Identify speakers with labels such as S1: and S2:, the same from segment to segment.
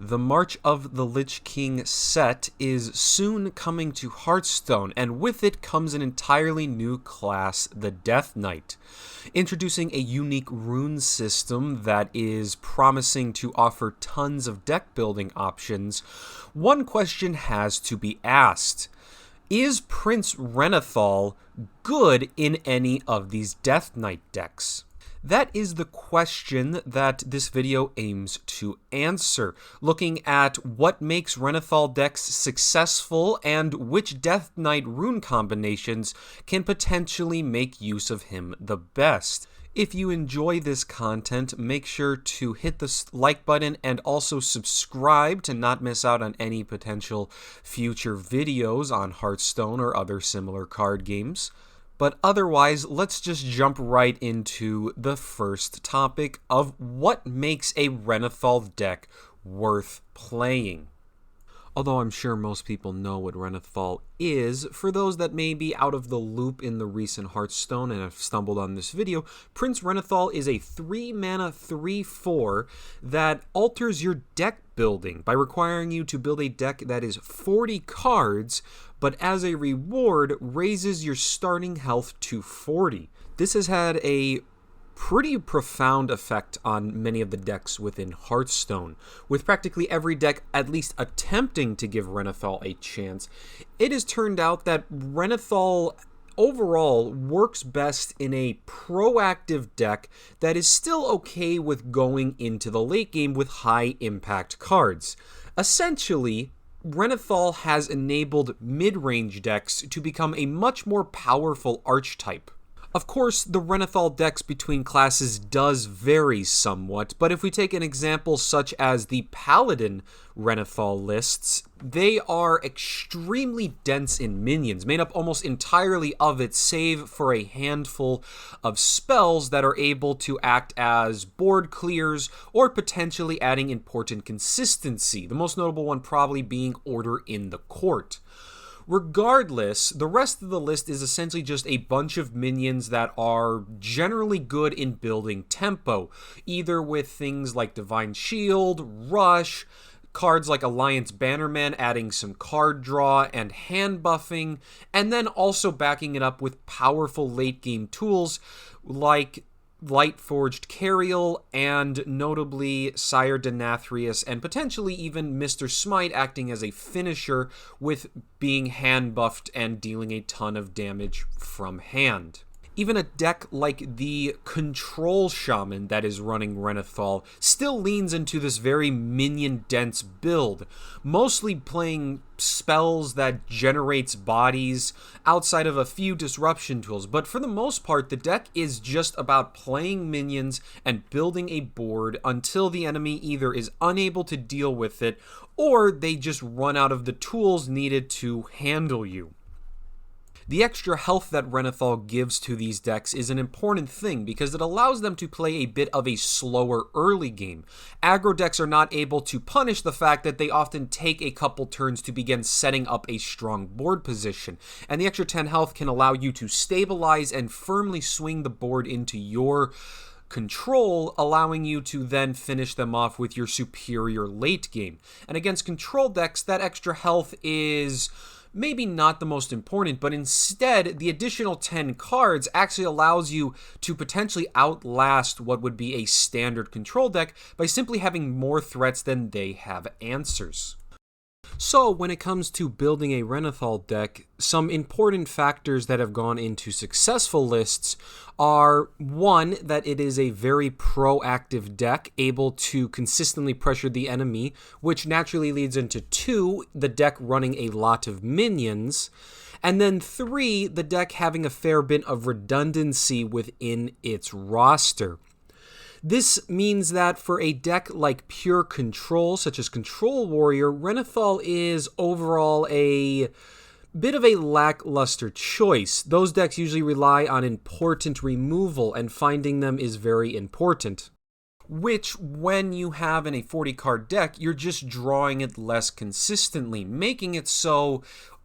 S1: The March of the Lich King set is soon coming to Hearthstone, and with it comes an entirely new class, the Death Knight, introducing a unique rune system that is promising to offer tons of deck building options. One question has to be asked. Is Prince Renethal good in any of these Death Knight decks? That is the question that this video aims to answer, looking at what makes Renethal decks successful and which Death Knight rune combinations can potentially make use of him the best. If you enjoy this content, make sure to hit the like button and also subscribe to not miss out on any potential future videos on Hearthstone or other similar card games. But otherwise, let's just jump right into the first topic of what makes a Renethal deck worth playing. Although I'm sure most people know what Renethal is, for those that may be out of the loop in the recent Hearthstone and have stumbled on this video, Prince Renethal is a 3-mana 3/4 that alters your deck building by requiring you to build a deck that is 40 cards, but as a reward raises your starting health to 40. This has had a pretty profound effect on many of the decks within Hearthstone, with practically every deck at least attempting to give Renethal a chance. It has turned out that Renethal overall works best in a proactive deck that is still okay with going into the late game with high impact cards. Essentially, Renethal has enabled mid-range decks to become a much more powerful archetype. Of course, the Renethal decks between classes does vary somewhat, but if we take an example such as the Paladin Renethal lists, they are extremely dense in minions, made up almost entirely of it, save for a handful of spells that are able to act as board clears or potentially adding important consistency, the most notable one probably being Order in the Court. Regardless, the rest of the list is essentially just a bunch of minions that are generally good in building tempo, either with things like Divine Shield, Rush, cards like Alliance Bannerman adding some card draw and hand buffing, and then also backing it up with powerful late game tools like Lightforged Cariel, and notably Sire Denathrius, and potentially even Mr. Smite acting as a finisher with being hand buffed and dealing a ton of damage from hand. Even a deck like the Control Shaman that is running Renethal still leans into this very minion-dense build, mostly playing spells that generates bodies outside of a few disruption tools, but for the most part, the deck is just about playing minions and building a board until the enemy either is unable to deal with it or they just run out of the tools needed to handle you. The extra health that Renethal gives to these decks is an important thing because it allows them to play a bit of a slower early game. Aggro decks are not able to punish the fact that they often take a couple turns to begin setting up a strong board position, and the extra 10 health can allow you to stabilize and firmly swing the board into your control, allowing you to then finish them off with your superior late game. And against control decks, that extra health is maybe not the most important, but instead, the additional 10 cards actually allows you to potentially outlast what would be a standard control deck by simply having more threats than they have answers. So, when it comes to building a Renethal deck, some important factors that have gone into successful lists are, one, that it is a very proactive deck, able to consistently pressure the enemy, which naturally leads into, two, the deck running a lot of minions, and then three, the deck having a fair bit of redundancy within its roster. This means that for a deck like Pure Control, such as Control Warrior, Renethal is overall a bit of a lackluster choice. Those decks usually rely on important removal, and finding them is very important. Which, when you have in a 40-card deck, you're just drawing it less consistently, making it so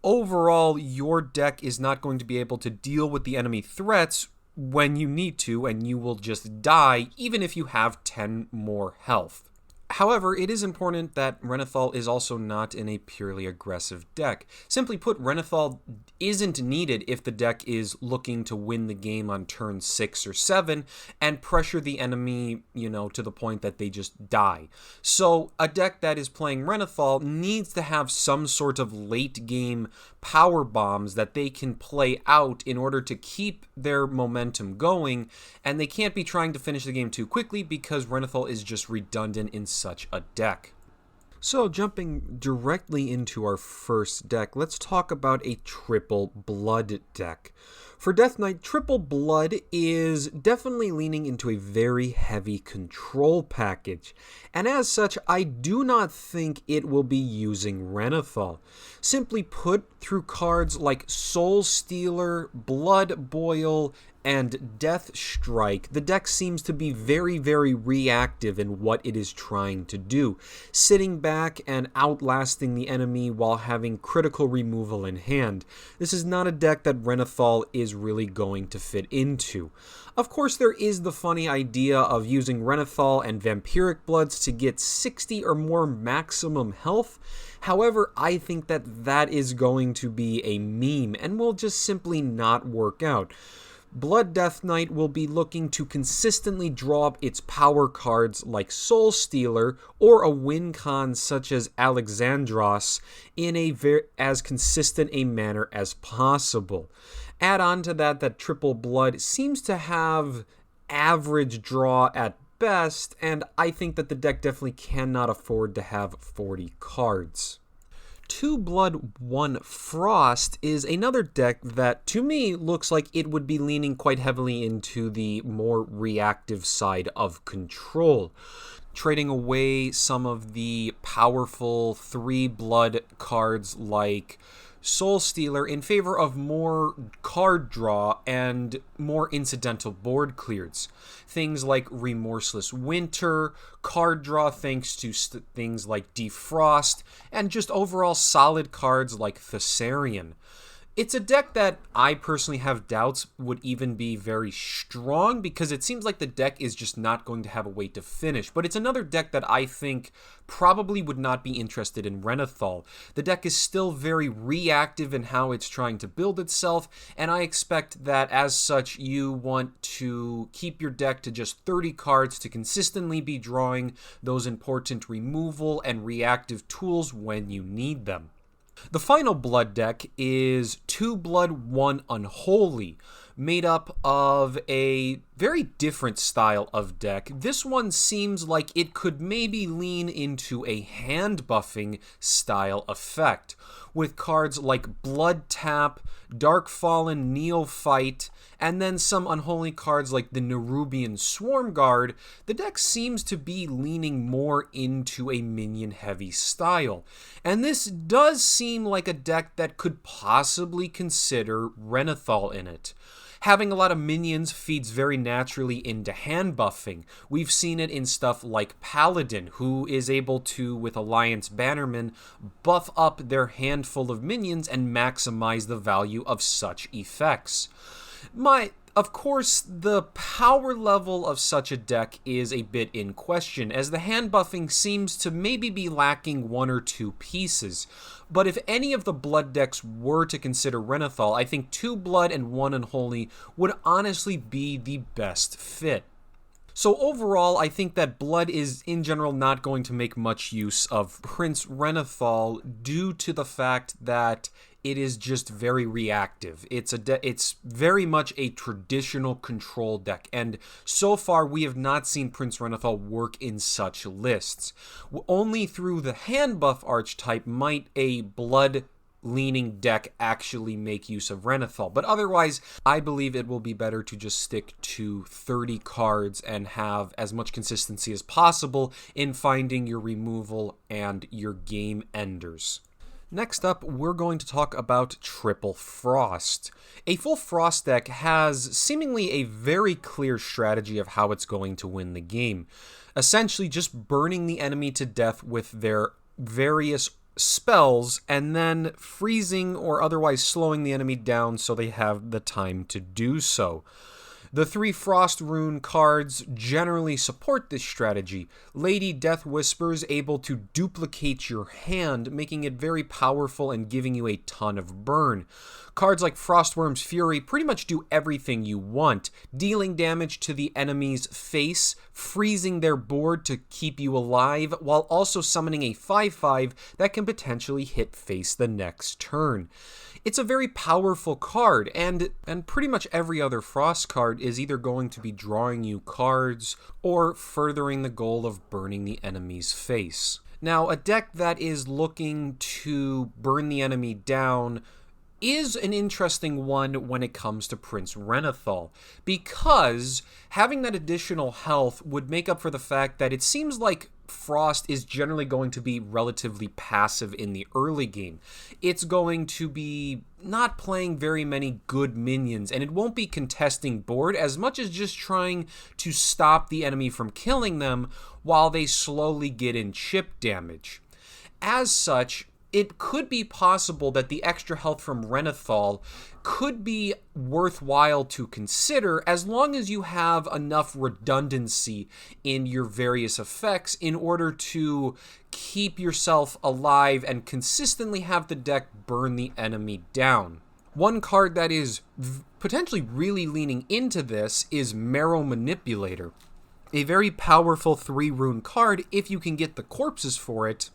S1: overall your deck is not going to be able to deal with the enemy threats when you need to, and you will just die even if you have 10 more health. However, it is important that Renethal is also not in a purely aggressive deck. Simply put, Renethal isn't needed if the deck is looking to win the game on turn 6 or 7 and pressure the enemy, to the point that they just die. So a deck that is playing Renethal needs to have some sort of late game power bombs that they can play out in order to keep their momentum going, and they can't be trying to finish the game too quickly because Renethal is just redundant in such a deck. So jumping directly into our first deck, let's talk about a triple blood deck. For Death Knight, triple blood is definitely leaning into a very heavy control package, and as such, I do not think it will be using Renethal. Simply put, through cards like Soul Stealer, Blood Boil, and Death Strike, the deck seems to be very, very reactive in what it is trying to do, sitting back and outlasting the enemy while having critical removal in hand. This is not a deck that Renethal is really going to fit into. Of course, there is the funny idea of using Renethal and Vampiric Bloods to get 60 or more maximum health. However, I think that is going to be a meme and will just simply not work out. Blood Death Knight will be looking to consistently draw up its power cards like Soul Stealer or a win con such as Alexandros in as consistent a manner as possible. Add on to that Triple Blood seems to have average draw at best, and I think that the deck definitely cannot afford to have 40 cards. 2 Blood, 1 Frost is another deck that, to me, looks like it would be leaning quite heavily into the more reactive side of control, trading away some of the powerful 3 Blood cards like Soul Stealer in favor of more card draw and more incidental board clears. Things like Remorseless Winter, card draw thanks to things like Defrost, and just overall solid cards like Thessarian. It's a deck that I personally have doubts would even be very strong because it seems like the deck is just not going to have a way to finish. But it's another deck that I think probably would not be interested in Renethal. The deck is still very reactive in how it's trying to build itself, and I expect that as such you want to keep your deck to just 30 cards to consistently be drawing those important removal and reactive tools when you need them. The final blood deck is 2 Blood, 1 Unholy, made up of a very different style of deck. This one seems like it could maybe lean into a hand buffing style effect, with cards like Blood Tap, Dark Fallen Neophyte, and then some unholy cards like the Nerubian Swarm Guard. The deck seems to be leaning more into a minion-heavy style, and this does seem like a deck that could possibly consider Renethal in it. Having a lot of minions feeds very naturally into hand buffing. We've seen it in stuff like Paladin, who is able to, with Alliance Bannerman, buff up their handful of minions and maximize the value of such effects. Of course, the power level of such a deck is a bit in question, as the hand buffing seems to maybe be lacking 1 or 2 pieces. But if any of the blood decks were to consider Renethal, I think 2 Blood and 1 Unholy would honestly be the best fit. So overall, I think that Blood is in general not going to make much use of Prince Renethal due to the fact that it is just very reactive. It's very much a traditional control deck, and so far we have not seen Prince Renethal work in such lists. Only through the hand buff archetype might a blood leaning deck actually make use of Renethal, but otherwise I believe it will be better to just stick to 30 cards and have as much consistency as possible in finding your removal and your game enders. Next up, we're going to talk about Triple Frost. A full Frost deck has seemingly a very clear strategy of how it's going to win the game. Essentially just burning the enemy to death with their various spells and then freezing or otherwise slowing the enemy down so they have the time to do so. The 3 Frost Rune cards generally support this strategy. Lady Death Whispers able to duplicate your hand, making it very powerful and giving you a ton of burn. Cards like Frostworm's Fury pretty much do everything you want, dealing damage to the enemy's face, freezing their board to keep you alive, while also summoning a 5/5 that can potentially hit face the next turn. It's a very powerful card, and pretty much every other Frost card is either going to be drawing you cards or furthering the goal of burning the enemy's face. Now, a deck that is looking to burn the enemy down is an interesting one when it comes to Prince Renethal, because having that additional health would make up for the fact that it seems like Frost is generally going to be relatively passive in the early game. It's going to be not playing very many good minions, and it won't be contesting board as much as just trying to stop the enemy from killing them while they slowly get in chip damage. As such, it could be possible that the extra health from Renethal could be worthwhile to consider as long as you have enough redundancy in your various effects in order to keep yourself alive and consistently have the deck burn the enemy down. One card that is potentially really leaning into this is Marrow Manipulator, a very powerful 3-rune card if you can get the corpses for it.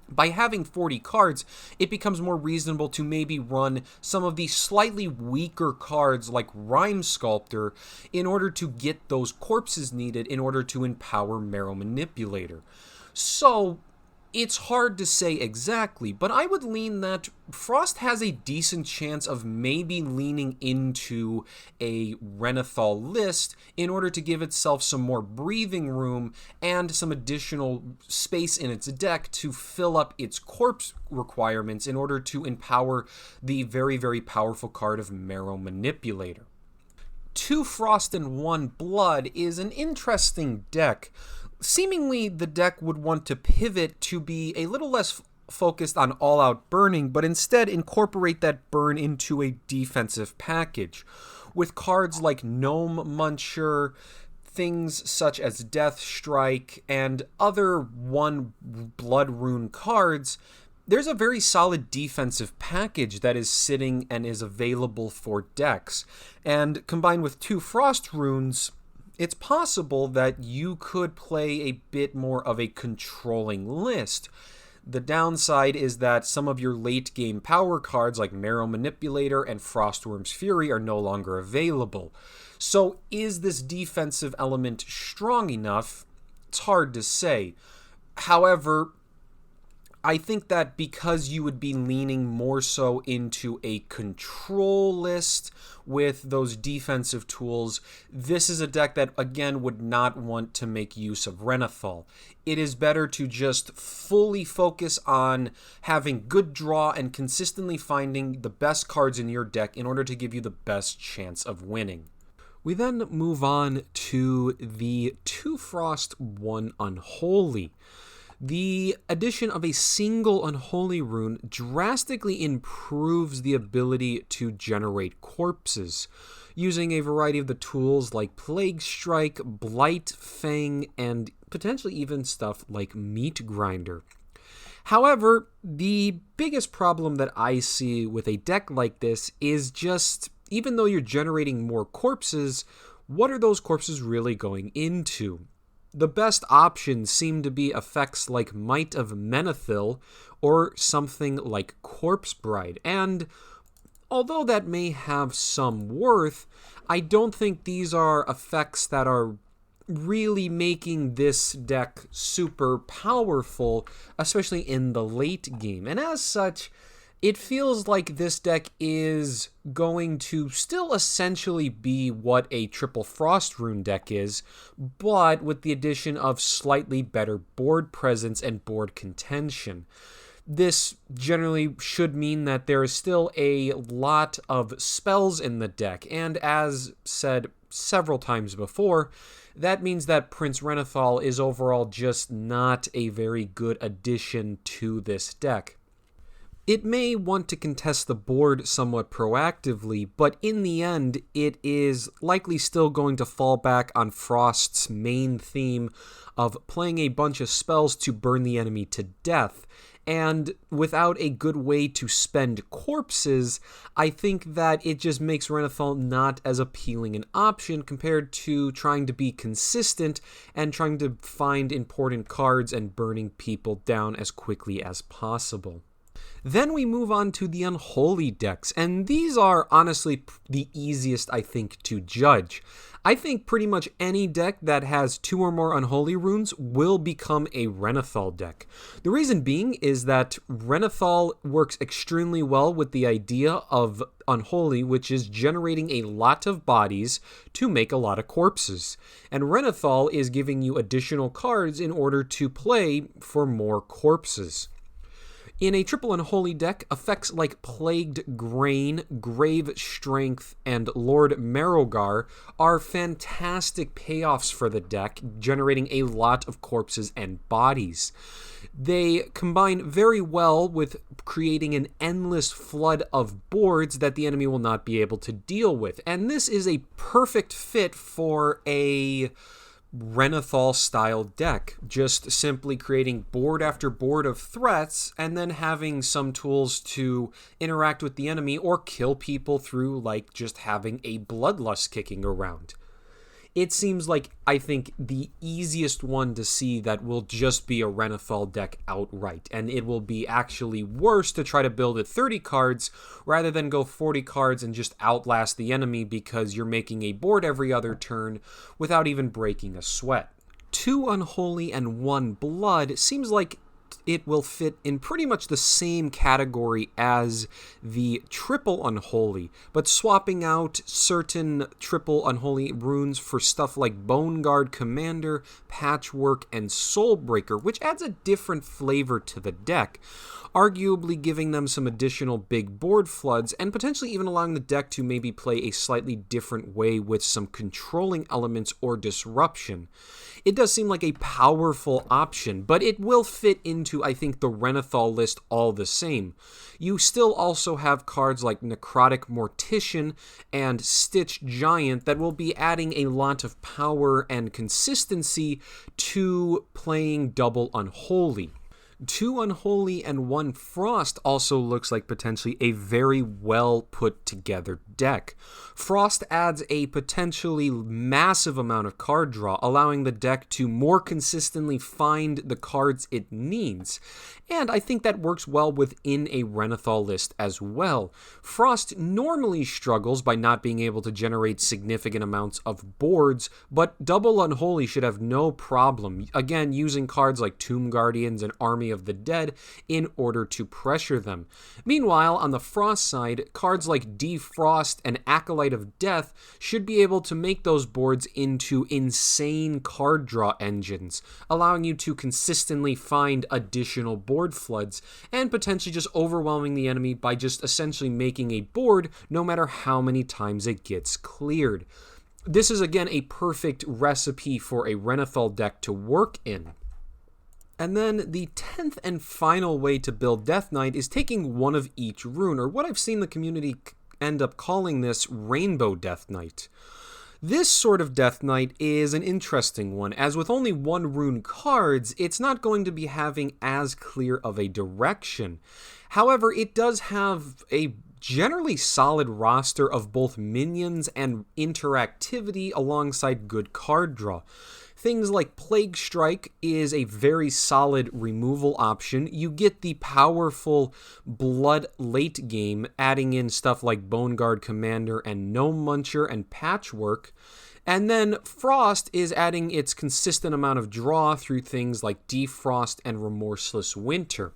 S1: By having 40 cards, it becomes more reasonable to maybe run some of the slightly weaker cards like Rhyme Sculptor in order to get those corpses needed in order to empower Marrow Manipulator. So, it's hard to say exactly, but I would lean that Frost has a decent chance of maybe leaning into a Renethal list in order to give itself some more breathing room and some additional space in its deck to fill up its corpse requirements in order to empower the very, very powerful card of Marrow Manipulator. 2 Frost and 1 Blood is an interesting deck. Seemingly, the deck would want to pivot to be a little less focused on all-out burning, but instead incorporate that burn into a defensive package. With cards like Gnome Muncher, things such as Death Strike, and other 1 Blood Rune cards, there's a very solid defensive package that is sitting and is available for decks. And combined with 2 Frost Runes, it's possible that you could play a bit more of a controlling list. The downside is that some of your late-game power cards like Marrow Manipulator and Frostworm's Fury are no longer available. So is this defensive element strong enough? It's hard to say. However, I think that because you would be leaning more so into a control list with those defensive tools, this is a deck that, again, would not want to make use of Renethal. It is better to just fully focus on having good draw and consistently finding the best cards in your deck in order to give you the best chance of winning. We then move on to the 2 Frost, 1 Unholy. The addition of a single Unholy Rune drastically improves the ability to generate corpses, using a variety of the tools like Plague Strike, Blight, Fang, and potentially even stuff like Meat Grinder. However, the biggest problem that I see with a deck like this is just, even though you're generating more corpses, what are those corpses really going into? The best options seem to be effects like Might of Menethil or something like Corpse Bride, and although that may have some worth, I don't think these are effects that are really making this deck super powerful, especially in the late game. And as such, it feels like this deck is going to still essentially be what a triple Frost Rune deck is, but with the addition of slightly better board presence and board contention. This generally should mean that there is still a lot of spells in the deck, and as said several times before, that means that Prince Renethal is overall just not a very good addition to this deck. It may want to contest the board somewhat proactively, but in the end, it is likely still going to fall back on Frost's main theme of playing a bunch of spells to burn the enemy to death. And without a good way to spend corpses, I think that it just makes Renethal not as appealing an option compared to trying to be consistent and trying to find important cards and burning people down as quickly as possible. Then we move on to the Unholy Decks, and these are honestly the easiest, I think, to judge. I think pretty much any deck that has 2 or more Unholy runes will become a Renethal deck. The reason being is that Renethal works extremely well with the idea of Unholy, which is generating a lot of bodies to make a lot of corpses. And Renethal is giving you additional cards in order to play for more corpses. In a triple Unholy deck, effects like Plagued Grain, Grave Strength, and Lord Marrowgar are fantastic payoffs for the deck, generating a lot of corpses and bodies. They combine very well with creating an endless flood of boards that the enemy will not be able to deal with, and this is a perfect fit for a Renethal-style deck, just simply creating board after board of threats and then having some tools to interact with the enemy or kill people through, like, just having a bloodlust kicking around. It seems like, I think, the easiest one to see that will just be a Renethal deck outright, and it will be actually worse to try to build at 30 cards rather than go 40 cards and just outlast the enemy because you're making a board every other turn without even breaking a sweat. 2 Unholy and 1 Blood seems like it will fit in pretty much the same category as the triple Unholy, but swapping out certain triple Unholy runes for stuff like Bone Guard Commander, Patchwork, and Soulbreaker, which adds a different flavor to the deck, arguably giving them some additional big board floods and potentially even allowing the deck to maybe play a slightly different way with some controlling elements or disruption. It does seem like a powerful option, but it will fit into, I think, the Renethal list all the same. You still also have cards like Necrotic Mortician and Stitch Giant that will be adding a lot of power and consistency to playing double Unholy. 2 Unholy and 1 Frost also looks like potentially a very well put together deck. Frost adds a potentially massive amount of card draw, allowing the deck to more consistently find the cards it needs. And I think that works well within a Renethal list as well. Frost normally struggles by not being able to generate significant amounts of boards, but double Unholy should have no problem, again, using cards like Tomb Guardians and Army of the Dead in order to pressure them. Meanwhile, on the Frost side, cards like Defrost and Acolyte of Death should be able to make those boards into insane card draw engines, allowing you to consistently find additional board floods and potentially just overwhelming the enemy by just essentially making a board no matter how many times it gets cleared. This is again a perfect recipe for a Renethal deck to work in. And then the 10th and final way to build Death Knight is taking one of each rune, or what I've seen the community end up calling this Rainbow Death Knight. This sort of Death Knight is an interesting one, as with only 1 rune cards, it's not going to be having as clear of a direction. However, it does have a generally solid roster of both minions and interactivity alongside good card draw. Things like Plague Strike is a very solid removal option. You get the powerful Blood late game, adding in stuff like Bone Guard Commander and Gnome Muncher and Patchwork. And then Frost is adding its consistent amount of draw through things like Defrost and Remorseless Winter.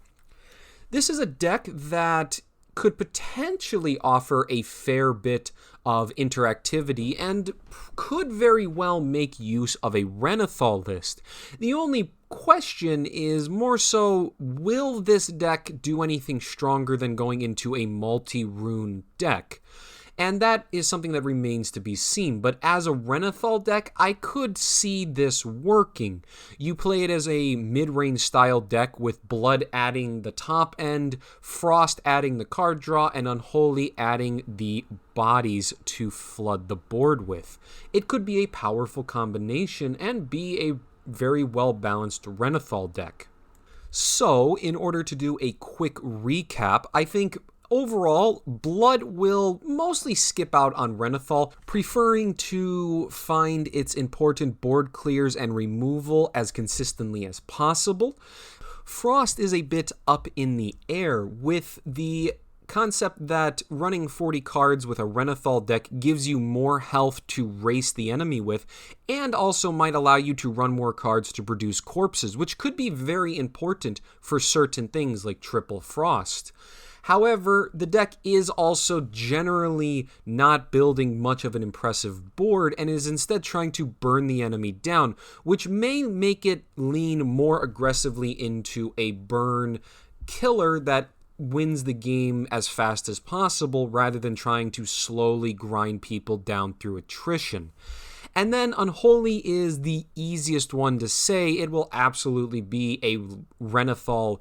S1: This is a deck that could potentially offer a fair bit of interactivity and could very well make use of a Renethal list. The only question is more so, will this deck do anything stronger than going into a multi-rune deck? And that is something that remains to be seen. But as a Renethal deck, I could see this working. You play it as a mid-range style deck with Blood adding the top end, Frost adding the card draw, and Unholy adding the bodies to flood the board with. It could be a powerful combination and be a very well-balanced Renethal deck. So, in order to do a quick recap, I think overall, Blood will mostly skip out on Renethal, preferring to find its important board clears and removal as consistently as possible. Frost is a bit up in the air, with the concept that running 40 cards with a Renethal deck gives you more health to race the enemy with, and also might allow you to run more cards to produce corpses, which could be very important for certain things like Triple Frost. However, the deck is also generally not building much of an impressive board and is instead trying to burn the enemy down, which may make it lean more aggressively into a burn killer that wins the game as fast as possible rather than trying to slowly grind people down through attrition. And then Unholy is the easiest one to say. It will absolutely be a Renethal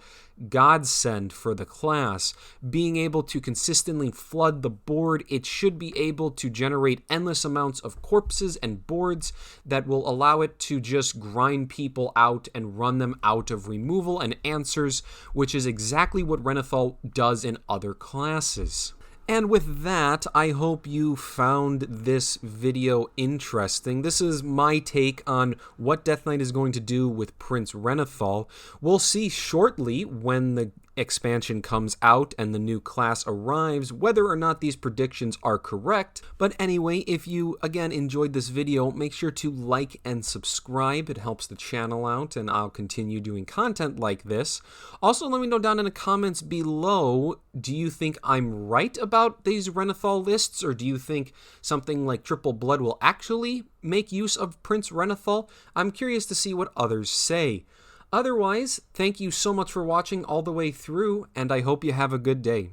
S1: godsend for the class. Being able to consistently flood the board, it should be able to generate endless amounts of corpses and boards that will allow it to just grind people out and run them out of removal and answers, which is exactly what Renethal does in other classes. And with that, I hope you found this video interesting. This is my take on what Death Knight is going to do with Prince Renethal. We'll see shortly when the expansion comes out and the new class arrives whether or not these predictions are correct. But anyway, if you again enjoyed this video, make sure to like and subscribe. It helps the channel out and I'll continue doing content like this. Also, let me know down in the comments below, do you think I'm right about these Renethal lists, or do you think something like Triple Blood will actually make use of Prince Renethal? I'm curious to see what others say. Otherwise, thank you so much for watching all the way through, and I hope you have a good day.